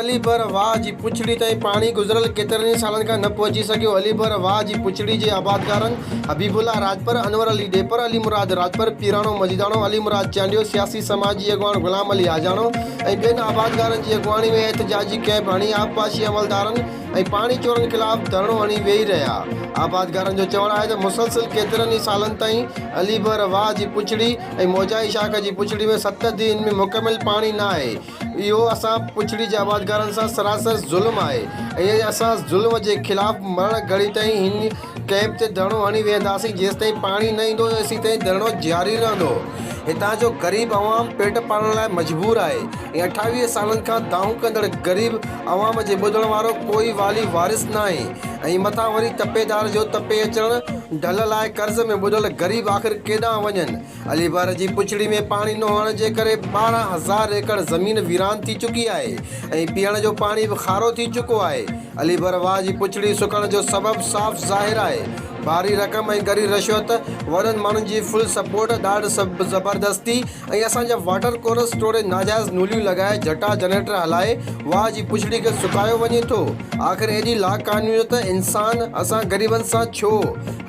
अलीबर वाह जी पुछड़ी ताईं पाणी गुज़िरियल केतिरनि सालनि खां न पहुची सघियो। अलीबर वाह जी पुछड़ी जे आबादकारनि हबीबुल्ला राजपर, अनवर अली डेपर, अली मुराद राजपर, पीराणो मजीदाणो, अली मुराद चांडियो, सियासी समाजी अॻवान ग़ुलाम अली आजाणो ऐं ॿियनि आबादकारनि जी अॻवानी में एहतजाजी कैंप हणी आबपाशी अमलदारनि ऐं पाणी चोरनि ख़िलाफ़ धरणो हणी वेही रहिया। आबादकारनि जो चवणु आहे त मुसलसिल केतिरनि ई सालनि ताईं अलीबर वाह जी पुछड़ी ऐं मौजाई शाख जी पुछड़ी में 7 ॾींहंनि में मुकमिल पाणी न आहे। इहो असां पुछड़ी जे आबादकारनि सां सरासर ज़ुल्म आहे ऐं असां ज़ुल्म जे ख़िलाफ़ मरण घड़ी ताईं हिन कैंप ते धरणो हणी वेहंदासीं। जेसिताईं पाणी न ईंदो तेसिताईं धरणो जारी रहंदो। हितां जो ग़रीब अवाम पेट पालण लाइ मजबूर आहे ऐं 28 सालनि खां दाऊं कंदड़ ग़रीब अवाम जे ॿुधण वारो कोई वाली वारिस न आहे ऐं मथां वरी तपेदार जो तपे अचणु ढल लाइ कर्ज़ में ॿुधल ग़रीब आख़िर केॾांहुं वञनि। अलीबर जी पुछड़ी में पाणी न हुअण जे करे 12,000 एकड़ ज़मीन वीरान थी चुकी आहे ऐं पीअण जो पाणी बि खारो थी चुको आहे। अलीबर वाह जी पुछड़ी सुकण जो सबबु साफ़ ज़ाहिर आहे। भारी रक़म ऐं गरी रिश्वत, वॾनि माण्हुनि जी फुल सपोर्ट, ॾाढ ज़बरदस्ती ऐं असांजा वाटर कोर्स स्टोरेज नाजाइज़ नूलियूं लॻाए जटा जनरेटर हलाए वाह जी पुछड़ी खे सुकायो वञे थो। आख़िर एॾी लाक़ानूनियत इंसान असां ग़रीबनि सां छो?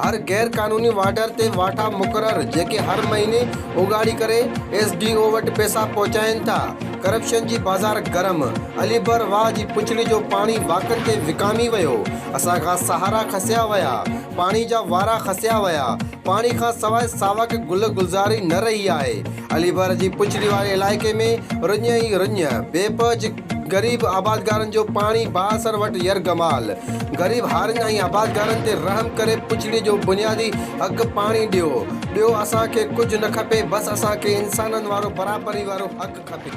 हर गैर क़ानूनी वाटर ते वाठा मुक़रर जेके हर महीने उगाड़ी करे SDO वटि पैसा पहुचाइनि था। करप्शन जी बाज़ार गरम। अलीबर वाह जी पुछड़ी जो पाणी वाकनि ते विकामी वियो। असांखां सहारा खसिया विया, पाणी जा वारा खसिया विया। पाणी खां सवाइ सावक गुल गुलज़ारी न रही आहे। अलीबर जी पुछड़ी वारे इलाइक़े में रुञ ई रुञ। बेपज ग़रीब आबादकारनि जो पाणी बासर वटि यरगमाल। ग़रीब हारनि ऐं आबादकारनि ते रहम करे पुछड़ी जो बुनियादी हक़ पाणी ॾियो। ॿियो असांखे कुझु न खपे, बसि असांखे इंसाननि वारो बराबरी वारो हक़ खपे।